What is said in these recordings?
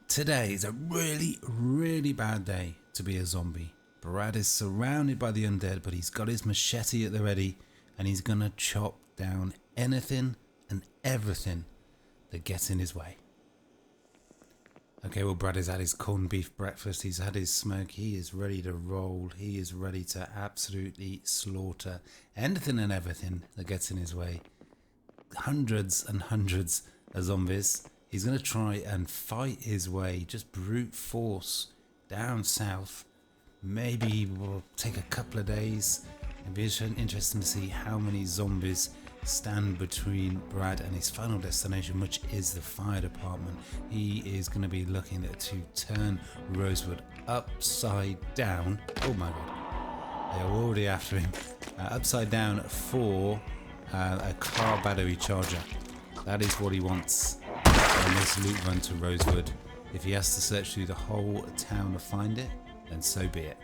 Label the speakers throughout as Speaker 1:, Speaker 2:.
Speaker 1: Today is a really, really bad day to be a zombie. Brad is surrounded by the undead, but he's got his machete at the ready and he's gonna chop down anything and everything that gets in his way. Okay, well, Brad has had his corned beef breakfast, he's had his smoke, he is ready to roll, he is ready to absolutely slaughter anything and everything that gets in his way. Hundreds and hundreds of zombies. He's going to try and fight his way, just brute force, down south. Maybe will take a couple of days. It'll be interesting to see how many zombies stand between Brad and his final destination, which is the fire department. He is going to be looking to turn Rosewood upside down. Oh my god, they are already after him. Upside down for a car battery charger. That is what he wants on this loot run to Rosewood. If he has to search through the whole town to find it, then so be it.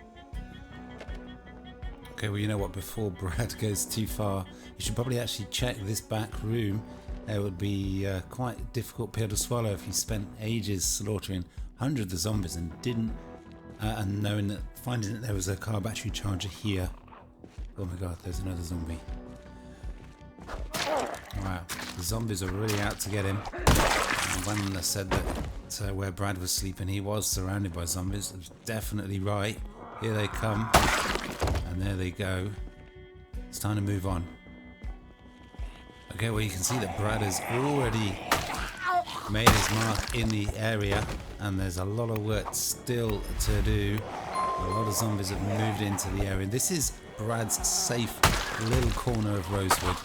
Speaker 1: Okay, well, you know what, before Brad goes too far, you should probably actually check this back room. It would be quite a difficult pill to swallow if you spent ages slaughtering hundreds of zombies and didn't, and finding that there was a car battery charger here. Oh my god, there's another zombie. Wow, the zombies are really out to get him. And when I said that where Brad was sleeping, he was surrounded by zombies, it was definitely right. Here they come, and there they go. It's time to move on. Okay, well, you can see that Brad has already made his mark in the area, and there's a lot of work still to do. A lot of zombies have moved into the area. This is Brad's safe little corner of Rosewood.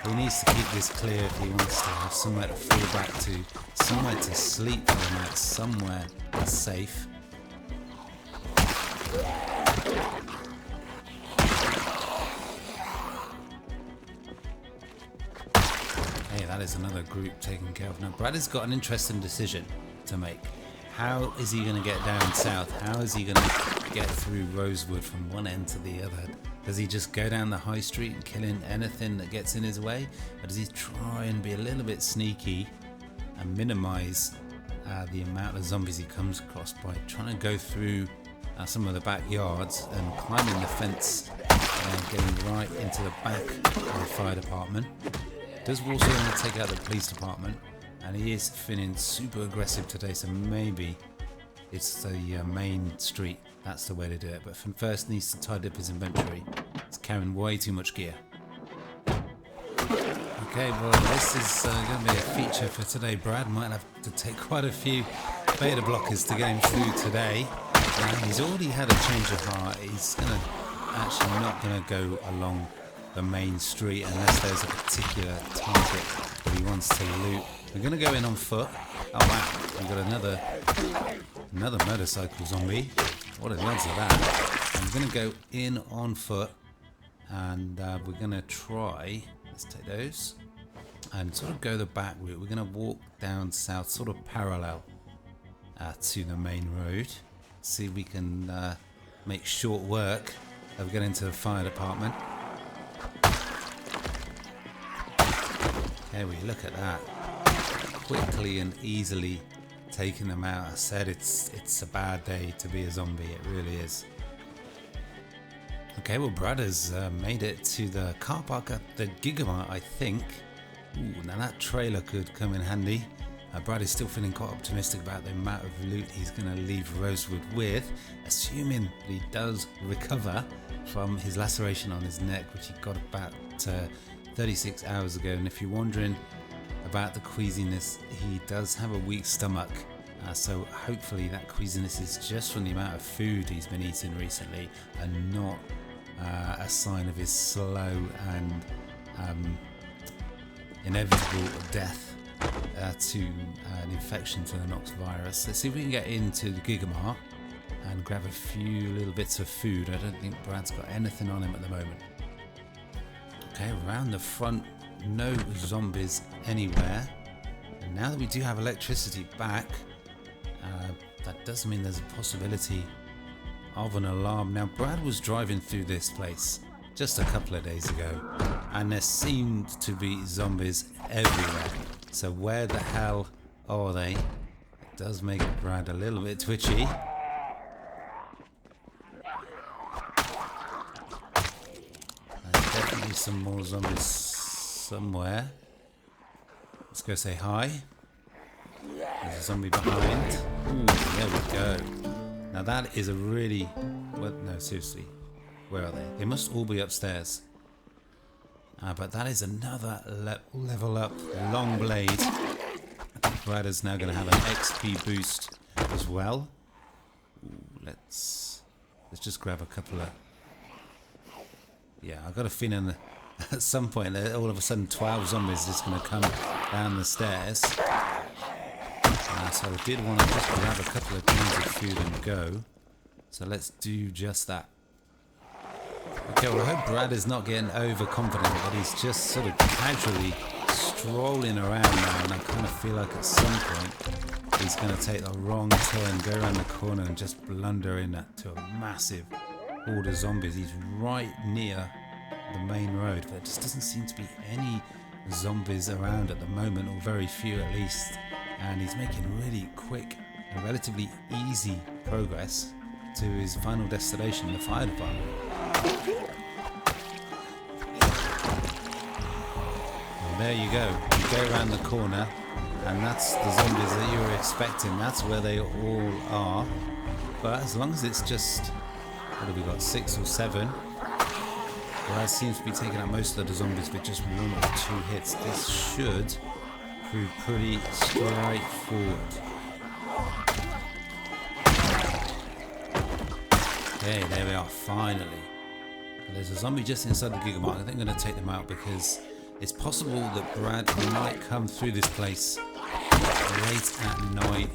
Speaker 1: He needs to keep this clear if he wants to have somewhere to fall back to, somewhere to sleep for the night, somewhere that's safe. Hey, that is another group taken care of. Now, Brad has got an interesting decision to make. How is he going to get down south? How is he going to get through Rosewood from one end to the other? Does he just go down the high street and kill in anything that gets in his way? Or does he try and be a little bit sneaky and minimize the amount of zombies he comes across by trying to go through some of the backyards and climbing the fence and getting right into the back of the fire department? Does also want to take out the police department, and he is feeling super aggressive today, so maybe it's the main street. That's the way to do it. But first needs to tidy up his inventory. He's carrying way too much gear. Okay, well, this is going to be a feature for today. Brad might have to take quite a few beta blockers to get him through today. He's already had a change of heart. He's actually not going to go along the main street unless there's a particular target that he wants to loot. We're going to go in on foot. Oh wow, we've got another motorcycle zombie. What are the odds of that? I'm going to go in on foot, and we're going to try, let's take those, and sort of go the back route. We're going to walk down south, sort of parallel to the main road. See if we can make short work of getting to the fire department. Okay, we look at that. Quickly and easily taking them out. I said it's a bad day to be a zombie. It really is. Okay, well, Brad has made it to the car park at the Gigamart, I think. Ooh, now that trailer could come in handy. Brad is still feeling quite optimistic about the amount of loot he's going to leave Rosewood with, assuming he does recover from his laceration on his neck, which he got about 36 hours ago. And if you're wondering about the queasiness, he does have a weak stomach, so hopefully that queasiness is just from the amount of food he's been eating recently and not a sign of his slow and inevitable death to an infection to the Knox virus. Let's see if we can get into the Gigamart and grab a few little bits of food. I don't think Brad's got anything on him at the moment. Okay, around the front, no zombies anywhere. And now that we do have electricity back, that does mean there's a possibility of an alarm. Now, Brad was driving through this place just a couple of days ago, and there seemed to be zombies everywhere. So where the hell are they? It does make Brad a little bit twitchy. There's definitely some more zombies somewhere. Let's go say hi. There's a zombie behind. Ooh, there we go. Now that is a really... Well, no, seriously. Where are they? They must all be upstairs. But that is another level up long blade. I think Brad is now going to have an XP boost as well. Ooh, let's just grab a couple of... Yeah, I've got a feeling that at some point all of a sudden 12 zombies are just going to come down the stairs. So I did want to just grab a couple of cans of food and go. So let's do just that. Okay, well I hope Brad is not getting overconfident, but he's just sort of casually strolling around now, and I kind of feel like at some point he's going to take the wrong turn, go around the corner and just blunder into a massive horde of zombies. He's right near the main road, but there just doesn't seem to be any zombies around at the moment, or very few at least. And he's making really quick and relatively easy progress to his final destination, the fire department. Well, there you go. You go around the corner, and that's the zombies that you were expecting. That's where they all are. But as long as it's just, what have we got, 6 or 7? Brad seems to be taking out most of the zombies with just 1 or 2 hits. This should prove pretty straightforward. Okay, there we are, finally. There's a zombie just inside the Gigamark. I think I'm going to take them out because it's possible that Brad might come through this place late at night,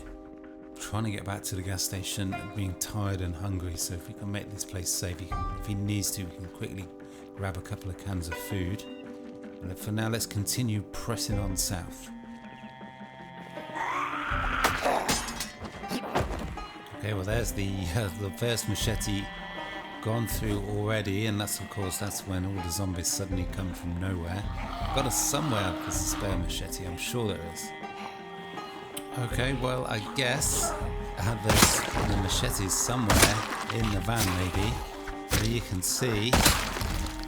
Speaker 1: trying to get back to the gas station and being tired and hungry. So if we can make this place safe, if he needs to, we can quickly grab a couple of cans of food. But for now, let's continue pressing on south. Okay, well there's the first machete gone through already, and that's when all the zombies suddenly come from nowhere. Got us somewhere there's a spare machete, I'm sure there is. Okay, well I guess there's the machete somewhere in the van maybe. But you can see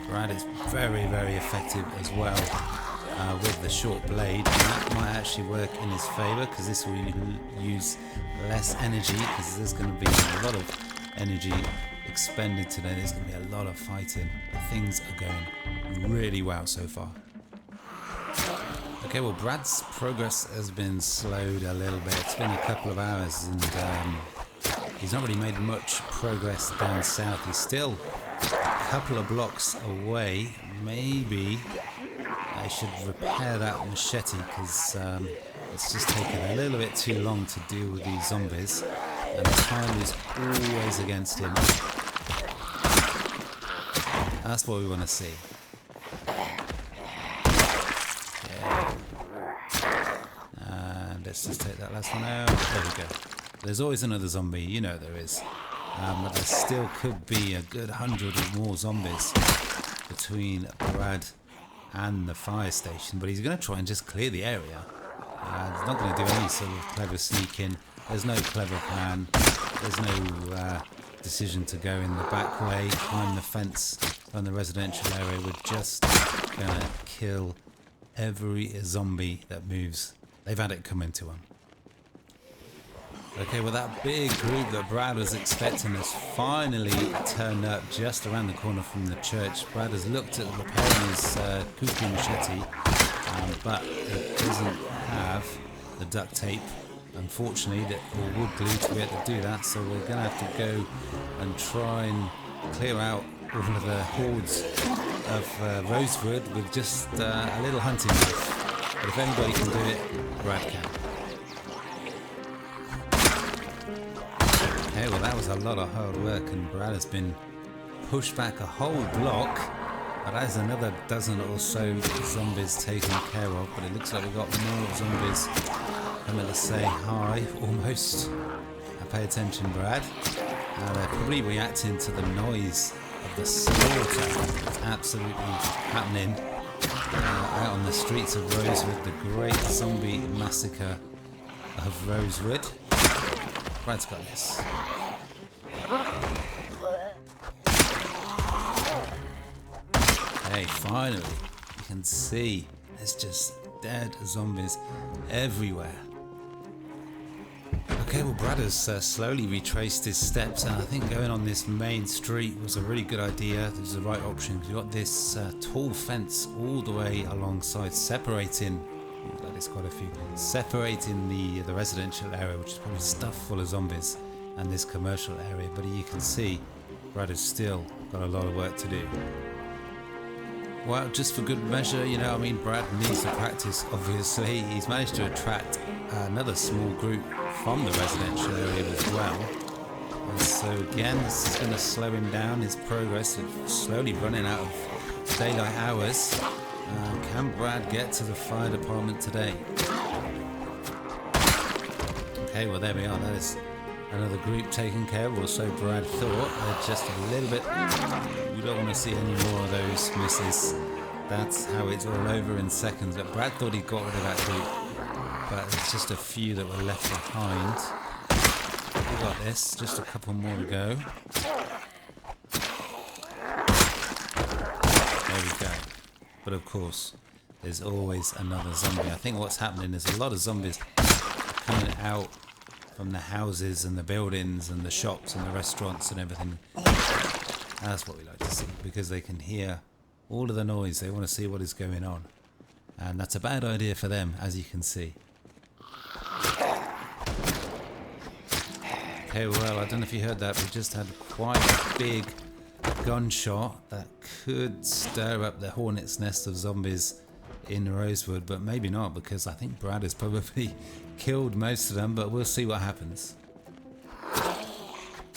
Speaker 1: Brad is very, very effective as well with the short blade, and that might actually work in his favour because this will use less energy, because there's going to be a lot of energy expended today. There's going to be a lot of fighting. Things are going really well so far. Okay, well Brad's progress has been slowed a little bit. It's been a couple of hours and he's not really made much progress down south. He's still a couple of blocks away. Maybe I should repair that machete because it's just taken a little bit too long to deal with these zombies, and time is always against him. That's what we want to see. Yeah. And let's just take that last one out. There we go. There's always another zombie, you know there is. But there still could be a good 100 or more zombies between Brad and the fire station, but he's going to try and just clear the area. He's not going to do any sort of clever sneaking. There's no clever plan. There's no decision to go in the back way, climb the fence on the residential area. We're just going to kill every zombie that moves. They've had it coming to them. Okay, well that big group that Brad was expecting has finally turned up just around the corner from the church. Brad has looked at repairing his cuckoo machete, but it doesn't have the duct tape, unfortunately, or wood glue to be able to do that, so we're going to have to go and try and clear out all of the hordes of Rosewood with just a little hunting knife. But if anybody can do it, Brad can. Okay, well that was a lot of hard work, and Brad has been pushed back a whole block, but that is another dozen or so zombies taken care of. But it looks like we've got more zombies coming to say hi, almost. Pay attention, Brad. Now they're probably reacting to the noise of the slaughter that's absolutely happening out on the streets of Rosewood, the great zombie massacre of Rosewood. Brad's got this. Hey, finally, you can see there's just dead zombies everywhere. Okay, well, Brad has slowly retraced his steps, and I think going on this main street was a really good idea. It was the right option. You've got this tall fence all the way alongside, separating, like there's quite a few, separating the residential area, which is probably stuffed full of zombies, and this commercial area. But you can see Brad has still got a lot of work to do. Well, just for good measure, you know, I mean, Brad needs to practice, obviously. He's managed to attract another small group from the residential area as well. And so again, this is going to slow him down, his progress of slowly running out of daylight hours. Can Brad get to the fire department today? Okay, well there we are. That is another group taken care of, or so Brad thought. They're just a little bit... We don't want to see any more of those misses. That's how it's all over in seconds. But Brad thought he got rid of that group, but it's just a few that were left behind. We got this, just a couple more to go. There we go. But of course, there's always another zombie. I think what's happening is a lot of zombies coming out from the houses and the buildings and the shops and the restaurants and everything. That's what we like to see, because they can hear all of the noise. They want to see what is going on, and that's a bad idea for them, as you can see. Okay, well, I don't know if you heard that, we just had quite a big gunshot that could stir up the hornet's nest of zombies in Rosewood, but maybe not, because I think Brad has probably killed most of them, but we'll see what happens.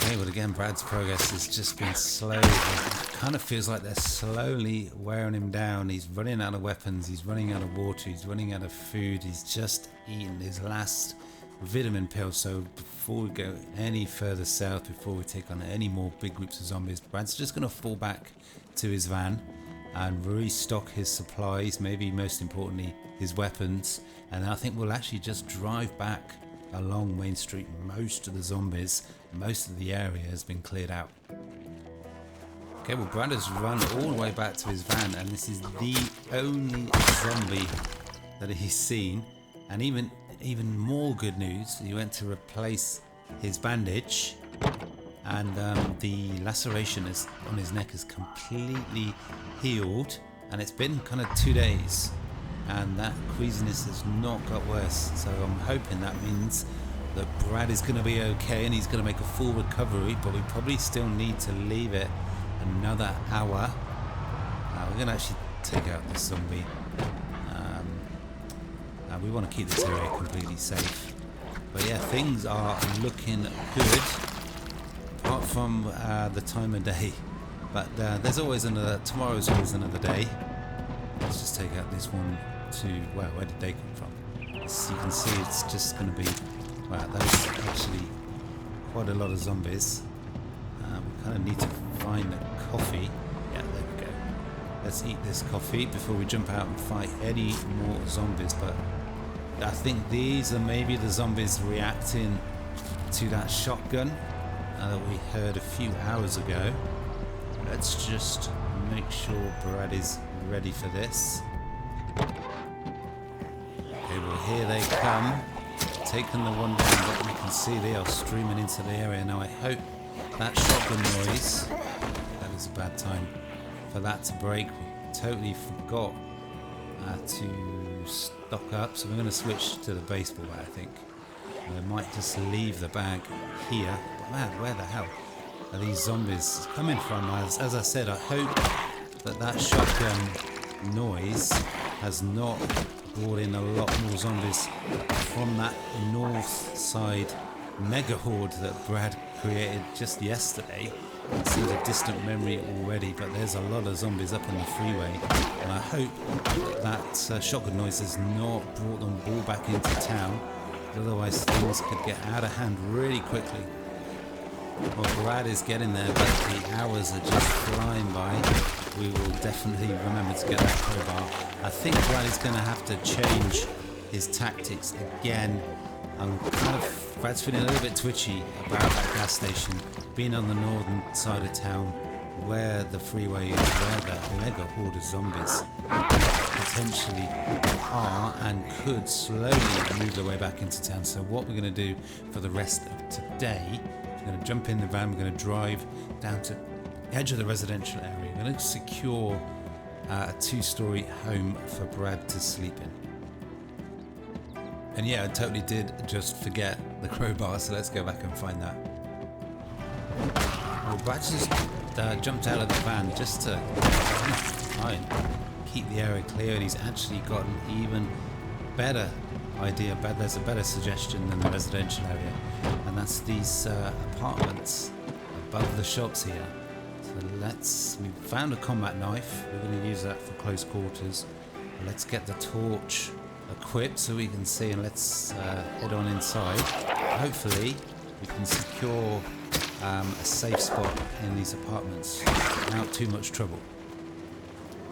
Speaker 1: Okay, but again, Brad's progress has just been slow. It kind of feels like they're slowly wearing him down. He's running out of weapons, he's running out of water, he's running out of food, he's just eaten his last vitamin pill. So before we go any further south, before we take on any more big groups of zombies, Brad's just going to fall back to his van and restock his supplies, maybe most importantly his weapons, and I think we'll actually just drive back along Main Street. Most of the zombies, most of the area has been cleared out. Okay, well, Brad has run all the way back to his van, and this is the only zombie that he's seen. And even more good news, he went to replace his bandage, and the laceration on his neck is completely healed, and it's been kind of 2 days, and that queasiness has not got worse. So I'm hoping that means that Brad is going to be okay and he's going to make a full recovery, but we probably still need to leave it another hour. We're going to actually take out this zombie. We want to keep this area completely safe. But yeah, things are looking good, apart from the time of day. But there's always tomorrow's always another day. Let's just take out this one too. Wow, where did they come from? As you can see, it's just going to be... Wow, that's actually quite a lot of zombies. We kind of need to find the coffee. Yeah, there we go. Let's eat this coffee before we jump out and fight any more zombies. But I think these are maybe the zombies reacting to that shotgun that we heard a few hours ago. Let's just make sure Brad is ready for this. Okay, well, here they come. Taking the one down, but you can see they are streaming into the area. Now I hope that shotgun noise, that is a bad time for that to break. We totally forgot to stock up, so we're going to switch to the baseball bat, I think. And I might just leave the bag here. But man, where the hell are these zombies coming from? As I said, I hope that shotgun noise has not brought in a lot more zombies from that north side mega horde that Brad created just yesterday. It seems a distant memory already, but there's a lot of zombies up on the freeway, and I hope that shotgun noise has not brought them all back into town, otherwise things could get out of hand really quickly. Well, Brad is getting there, but the hours are just flying by. We will definitely remember to get that crowbar. I think Brad is going to have to change his tactics again. Brad's feeling a little bit twitchy about that gas station, being on the northern side of town, where the freeway is, where the mega horde of zombies potentially are and could slowly move their way back into town. So what we're going to do for the rest of today, we're going to jump in the van, we're going to drive down to the edge of the residential area. We're going to secure a 2-story home for Brad to sleep in. And yeah, I totally did just forget the crowbar, so let's go back and find that. Well, Brad just jumped out of the van just to try and keep the area clear, and he's actually got an even better idea. There's a better suggestion than the residential area, and that's these apartments above the shops here. So we found a combat knife. We're going to use that for close quarters. Let's get the torch equipped so we can see, and let's head on inside. Hopefully we can secure a safe spot in these apartments without too much trouble.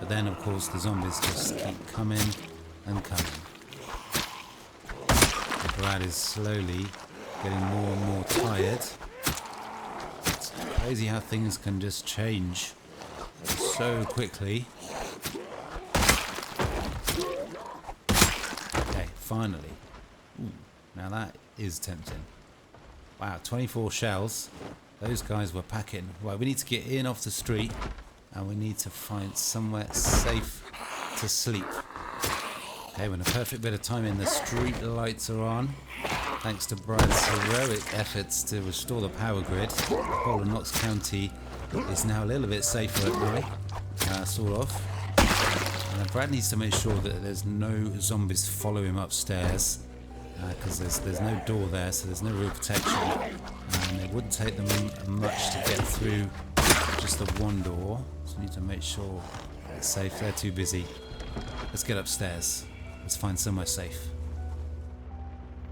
Speaker 1: But then of course the zombies just keep coming and coming. Brad is slowly getting more and more tired. It's crazy how things can just change so quickly. Finally. Ooh, now that is tempting. Wow, 24 shells. Those guys were packing. Right, we need to get in off the street and we need to find somewhere safe to sleep. Okay, we're in a perfect bit of timing. The street lights are on. Thanks to Brad's heroic efforts to restore the power grid. The whole of Knox County is now a little bit safer at night, sort of. Brad needs to make sure that there's no zombies follow him upstairs, because there's no door there, so there's no real protection. And it wouldn't take them much to get through just the one door, so we need to make sure it's safe. They're too busy. Let's get upstairs. Let's find somewhere safe.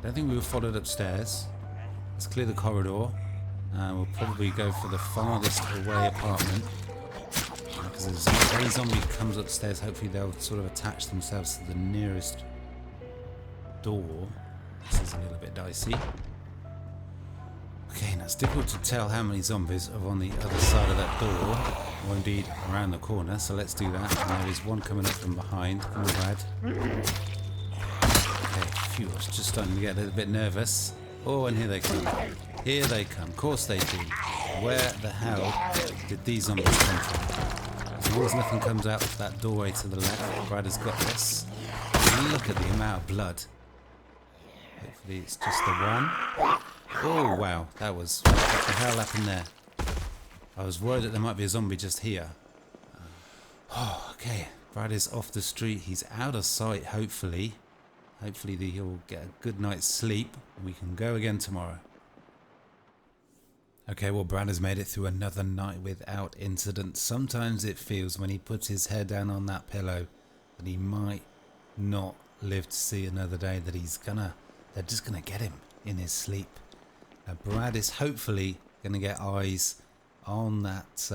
Speaker 1: I don't think we were followed upstairs. Let's clear the corridor, and we'll probably go for the farthest away apartment. Because as any zombie comes upstairs, hopefully they'll sort of attach themselves to the nearest door. This is a little bit dicey. Okay, now it's difficult to tell how many zombies are on the other side of that door, or indeed around the corner, so let's do that. And there is one coming up from behind. Come on, Brad. Okay, phew, I was just starting to get a little bit nervous. Oh, and here they come. Here they come. Of course they do. Where the hell did these zombies come from? As long as nothing comes out of that doorway to the left, Brad has got this. And look at the amount of blood. Hopefully it's just the one. Oh wow, that was... What the hell happened there? I was worried that there might be a zombie just here. Oh, okay. Brad is off the street. He's out of sight, hopefully. Hopefully he'll get a good night's sleep and we can go again tomorrow. Okay, well, Brad has made it through another night without incident. Sometimes it feels when he puts his head down on that pillow that he might not live to see another day, that they're just gonna get him in his sleep. Now, Brad is hopefully gonna get eyes on that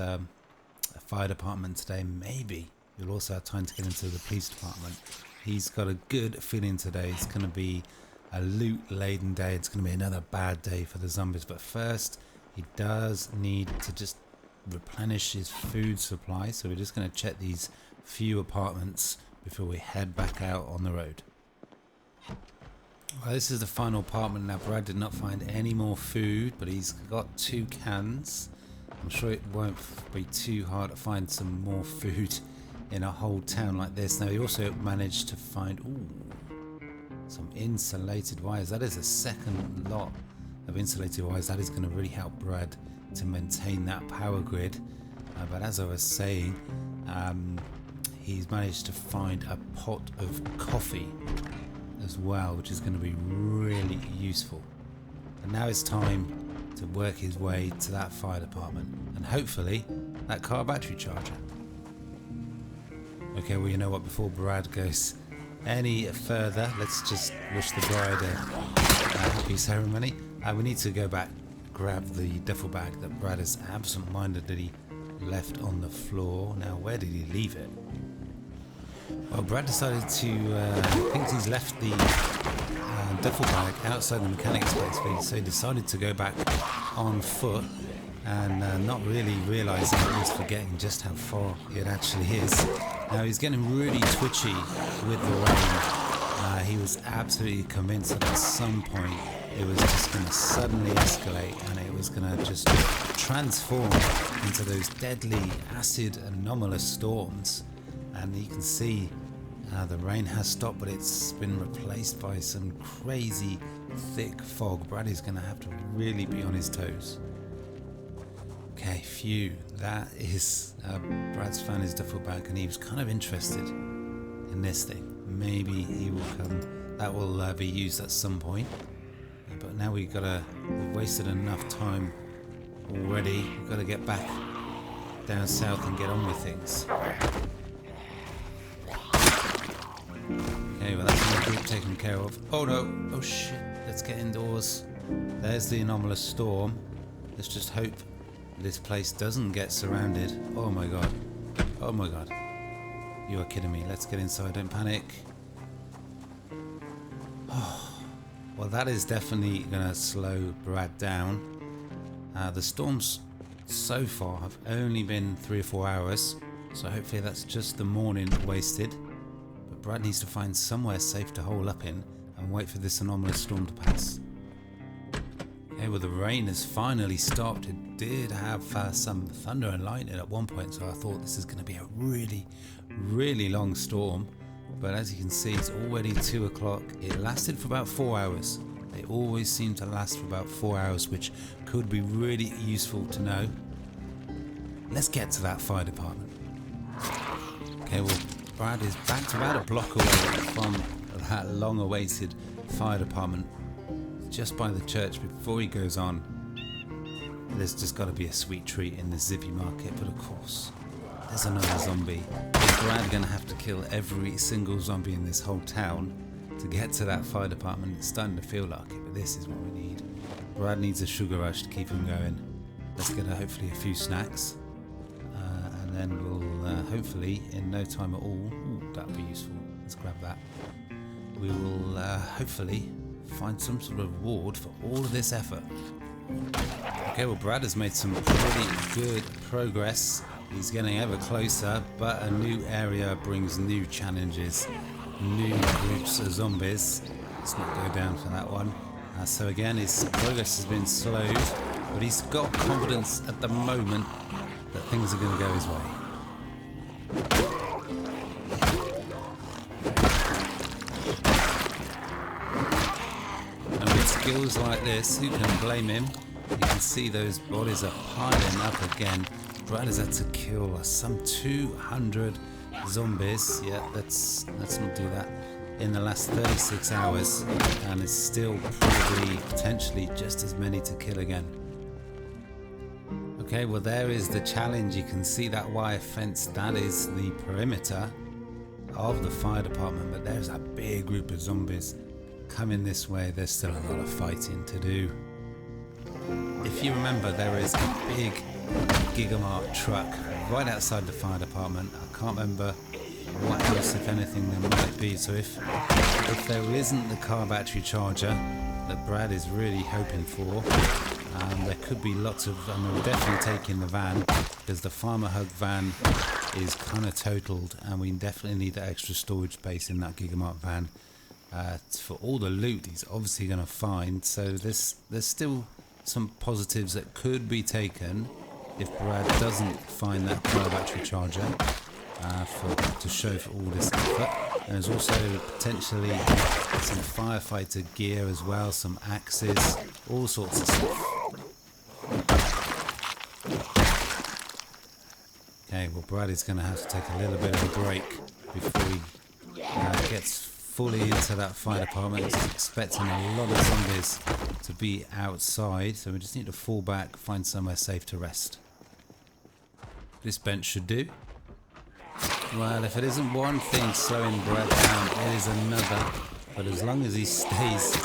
Speaker 1: fire department today. Maybe you'll also have time to get into the police department. He's got a good feeling today. It's gonna be a loot-laden day. It's gonna be another bad day for the zombies. But first, he does need to just replenish his food supply, so we're just going to check these few apartments before we head back out on the road. Well, this is the final apartment now. Brad did not find any more food, but he's got 2 cans. I'm sure it won't be too hard to find some more food in a whole town like this. Now, he also managed to find some insulated wires. That is a second lot of insulated wires. That is going to really help Brad to maintain that power grid. But as I was saying, he's managed to find a pot of coffee as well, which is going to be really useful. And now it's time to work his way to that fire department and hopefully that car battery charger. Okay, well, you know what, before Brad goes any further, let's just wish the bride a happy ceremony. We need to go back, grab the duffel bag that Brad is absent-mindedly left on the floor. Now, where did he leave it? Well, Brad decided to, thinks he's left the duffel bag outside the mechanic's place, so he decided to go back on foot and not really realising that he was forgetting just how far it actually is. Now, he's getting really twitchy with the rain. He was absolutely convinced that at some point it was just going to suddenly escalate and it was going to just transform into those deadly acid anomalous storms. And you can see the rain has stopped, but it's been replaced by some crazy thick fog. Brad is going to have to really be on his toes. Okay, phew, that is Brad's found his duffel bag and he was kind of interested in this thing. Maybe he will come, that will be used at some point. But now we've wasted enough time already. We've got to get back down south and get on with things. Okay, well that's my group taken care of. Oh no, oh shit, let's get indoors. There's the anomalous storm. Let's just hope this place doesn't get surrounded. Oh my god. Oh my god. You are kidding me. Let's get inside, don't panic. Oh, well that is definitely going to slow Brad down. The storms so far have only been 3 or 4 hours, so hopefully that's just the morning wasted. But Brad needs to find somewhere safe to hole up in and wait for this anomalous storm to pass. Okay, well the rain has finally stopped. It did have some thunder and lightning at one point, so I thought this is going to be a really long storm. But as you can see, it's already 2 o'clock. It lasted for about 4 hours. They always seem to last for about 4 hours, which could be really useful to know. Let's get to that fire department. Okay, well Brad is back to about a block away from that long-awaited fire department, just by the church. Before he goes on, there's just got to be a sweet treat in the Zippy market, but of course there's another zombie. Is Brad gonna have to kill every single zombie in this whole town to get to that fire department? It's starting to feel like it, but this is what we need. Brad needs a sugar rush to keep him going. Let's get hopefully a few snacks, and then we'll hopefully in no time at all, that'll be useful, let's grab that. We will hopefully find some sort of reward for all of this effort. Okay, well Brad has made some pretty good progress. He's getting ever closer, but a new area brings new challenges, new groups of zombies. Let's not go down for that one. So again, his progress has been slowed, but he's got confidence at the moment that things are going to go his way. And with skills like this, who can blame him? You can see those bodies are piling up again. Brad has had to kill some 200 zombies. Yeah, let's not do that. In the last 36 hours, and it's still probably potentially just as many to kill again. Okay, well there is the challenge. You can see that wire fence. That is the perimeter of the fire department, but there's a big group of zombies coming this way. There's still a lot of fighting to do. If you remember, there is a big Gigamart truck right outside the fire department. I can't remember what else, if anything, there might be. So if there isn't the car battery charger that Brad is really hoping for, there could be lots of, we're definitely taking the van, because the Farmer Hug van is kind of totaled, and we definitely need that extra storage space in that Gigamart van for all the loot he's obviously going to find. So there's still some positives that could be taken if Brad doesn't find that car battery charger to show for all this effort. And there's also potentially some firefighter gear as well, some axes, all sorts of stuff. Okay, well Brad is going to have to take a little bit of a break before he gets fully into that fire department. He's expecting a lot of zombies to be outside, so we just need to fall back, find somewhere safe to rest. This bench should do. Well, if it isn't one thing slowing Brad down, it is another. But as long as he stays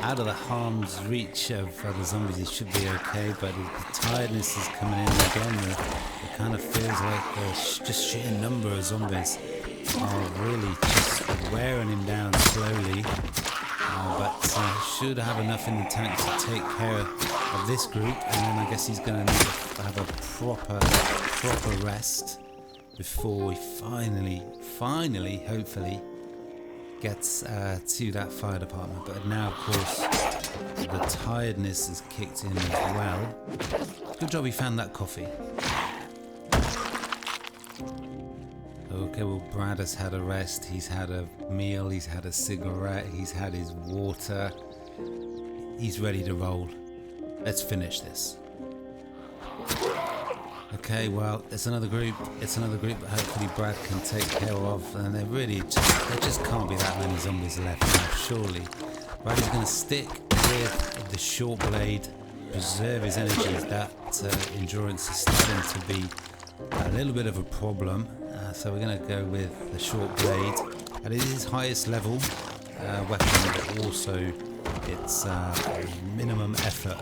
Speaker 1: out of the harm's reach of the zombies. He should be okay, but the tiredness is coming in again. It kind of feels like the just sheer number of zombies are really just wearing him down slowly. But should have enough in the tank to take care of this group, and then I guess he's going to need to have a proper rest before he finally, hopefully, gets to that fire department. But now, of course, the tiredness has kicked in as well. Good job he found that coffee. Okay, well, Brad has had a rest, he's had a meal, he's had a cigarette, he's had his water. He's ready to roll. Let's finish this. Okay, well, it's another group that hopefully Brad can take care of, and there just can't be that many zombies left now, surely. Brad is going to stick with the short blade, preserve his energy. That endurance is starting to be a little bit of a problem, so we're going to go with the short blade. And it is his highest level weapon, but also it's minimum effort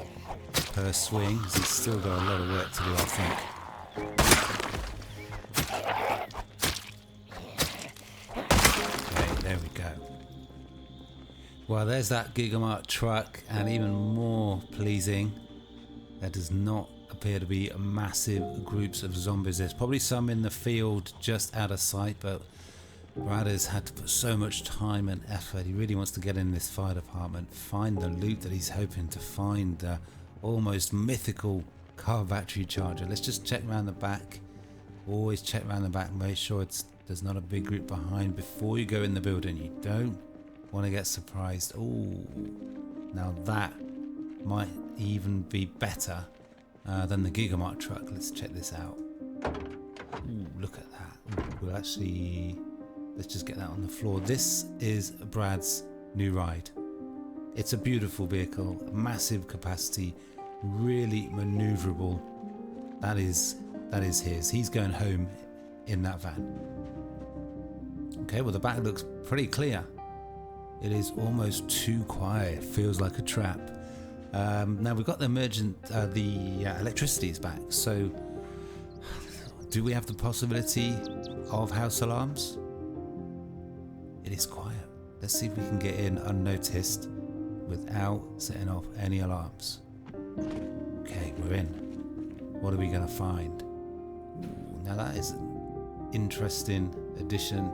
Speaker 1: per swing, because he's still got a lot of work to do, I think. Okay, there we go. Well, there's that Gigamart truck, and even more pleasing, there does not appear to be massive groups of zombies. There's probably some in the field just out of sight, but Brad has had to put so much time and effort. He really wants to get in this fire department, find the loot that he's hoping to find, the almost mythical car battery charger. Let's just check around the back. Always check around the back, make sure there's not a big group behind before you go in the building. You don't want to get surprised. Oh, now that might even be better than the Gigamart truck. Let's check this out. Ooh, look at that. Ooh, we'll actually, let's just get that on the floor. This is Brad's new ride. It's a beautiful vehicle, massive capacity, really maneuverable. That is his. He's going home in that van. Okay, well, the back looks pretty clear. It is almost too quiet. Feels like a trap. Now we've got the electricity is back. So, do we have the possibility of house alarms? It is quiet. Let's see if we can get in unnoticed without setting off any alarms. Okay, we're in. What are we going to find? Ooh, now that is an interesting addition.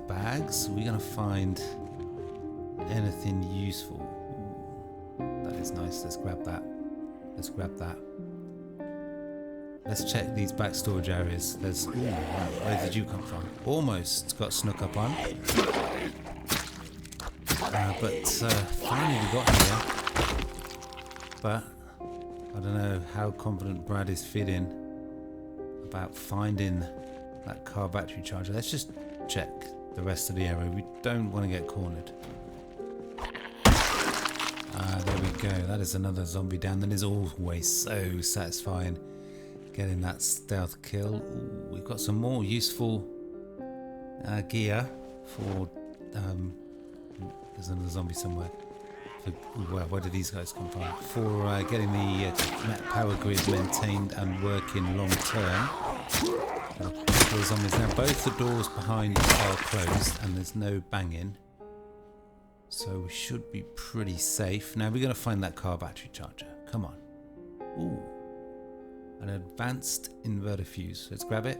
Speaker 1: Bags. Are we going to find anything useful? Ooh, that is nice. Let's grab that. Let's check these back storage areas. There's. Ooh, where did you come from? Almost got snuck up on. But finally we got here. But I don't know how confident Brad is feeling about finding that car battery charger. Let's just check the rest of the area. We don't want to get cornered. There we go. That is another zombie down. That is always so satisfying getting that stealth kill. Ooh, we've got some more useful gear for there's another zombie somewhere. Where did these guys come from? For getting the power grid maintained and working long term. Zombies. Now both the doors behind are closed and there's no banging, so we should be pretty safe. Now we're going to find that car battery charger. Come on. Ooh, an advanced inverter fuse. Let's grab it.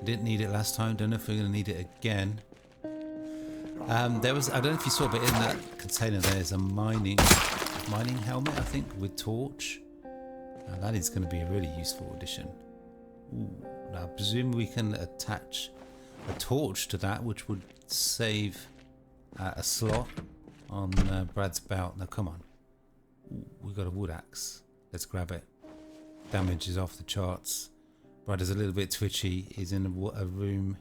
Speaker 1: Didn't need it last time. Don't know if we're going to need it again. There was, I don't know if you saw, but in that container there's a mining helmet, I think, with torch. Now that is going to be a really useful addition. Ooh, now I presume we can attach a torch to that, which would save a slot on Brad's belt. Now come on. Ooh, we've got a wood axe. Let's grab it. Damage is off the charts. Brad is a little bit twitchy. He's in a room.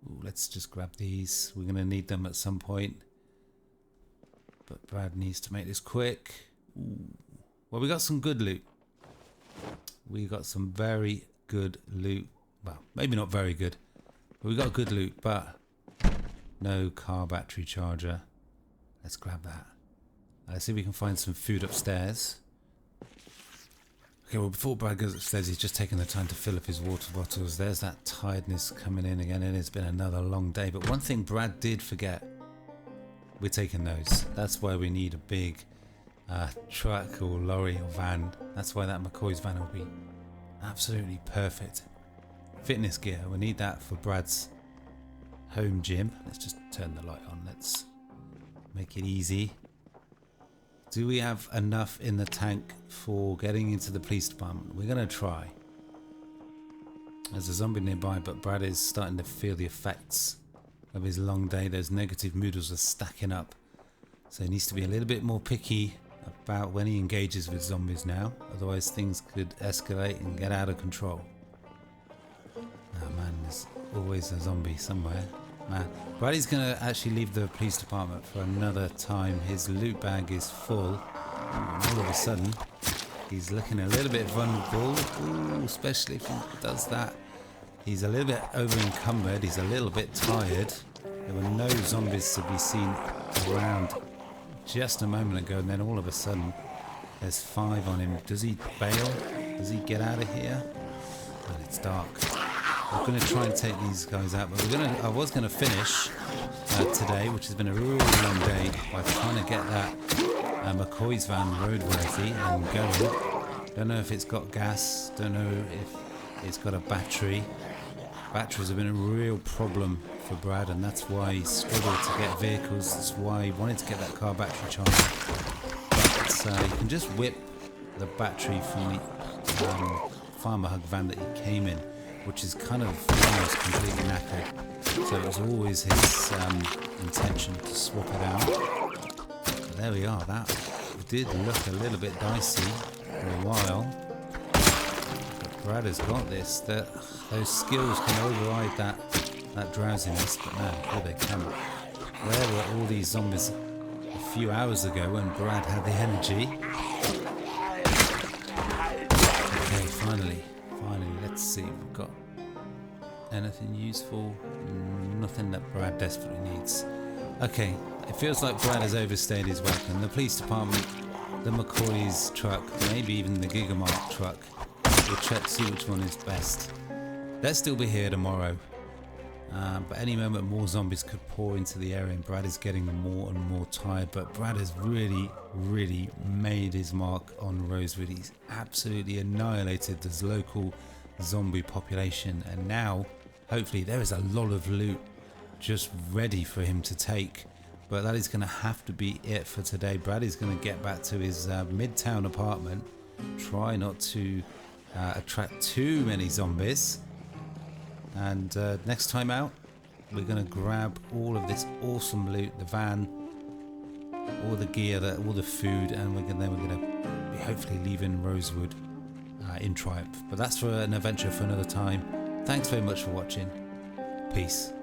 Speaker 1: Ooh, let's just grab these. We're going to need them at some point. But Brad needs to make this quick. Ooh. Well, we got some good loot. We got some very good loot. Well, maybe not very good. But we got good loot, but no car battery charger. Let's grab that. Let's see if we can find some food upstairs. Okay, well, before Brad goes upstairs, he's just taking the time to fill up his water bottles. There's that tiredness coming in again, and it's been another long day. But one thing Brad did forget, we're taking those. That's why we need a big truck or lorry or van. That's why that McCoy's van will be absolutely perfect. Fitness gear, we need that for Brad's home gym. Let's just turn the light on. Let's make it easy. Do we have enough in the tank for getting into the police department? We're going to try. There's a zombie nearby, but Brad is starting to feel the effects of his long day. Those negative moodles are stacking up. So he needs to be a little bit more picky about when he engages with zombies now. Otherwise things could escalate and get out of control. Oh man, there's always a zombie somewhere. Man, Brady's going to actually leave the police department for another time. His loot bag is full. And all of a sudden, he's looking a little bit vulnerable. Ooh, especially if he does that. He's a little bit over encumbered. He's a little bit tired. There were no zombies to be seen around just a moment ago. And then all of a sudden, there's 5 on him. Does he bail? Does he get out of here? Well, it's dark. I'm going to try and take these guys out, but I was going to finish today, which has been a really long day, by trying to get that McCoy's van roadworthy and going. Don't know if it's got gas, don't know if it's got a battery. Batteries have been a real problem for Brad, and that's why he struggled to get vehicles. That's why he wanted to get that car battery charger. But you can just whip the battery from the farmer hug van that he came in, which is kind of almost completely knackered. So it was always his intention to swap it out. But there we are. That did look a little bit dicey for a while. But Brad has got this. Those skills can override that drowsiness. But now, here they come. Where were all these zombies a few hours ago when Brad had the energy? Okay, finally, let's see. We've got anything useful? Nothing that Brad desperately needs. Okay, it feels like Brad has overstayed his welcome. The police department, the McCoy's truck, maybe even the Gigamark truck. We'll check to see which one is best. They'll still be here tomorrow. But any moment more zombies could pour into the area, and Brad is getting more and more tired. But Brad has really made his mark on Rosewood. He's absolutely annihilated this local zombie population, and now hopefully there is a lot of loot just ready for him to take. But that is going to have to be it for today. Brad is going to get back to his midtown apartment, try not to attract too many zombies, and next time out we're going to grab all of this awesome loot, the van, all the gear, all the food, and we're going to be hopefully leaving Rosewood in triumph. But that's for an adventure for another time. Thanks very much for watching. Peace.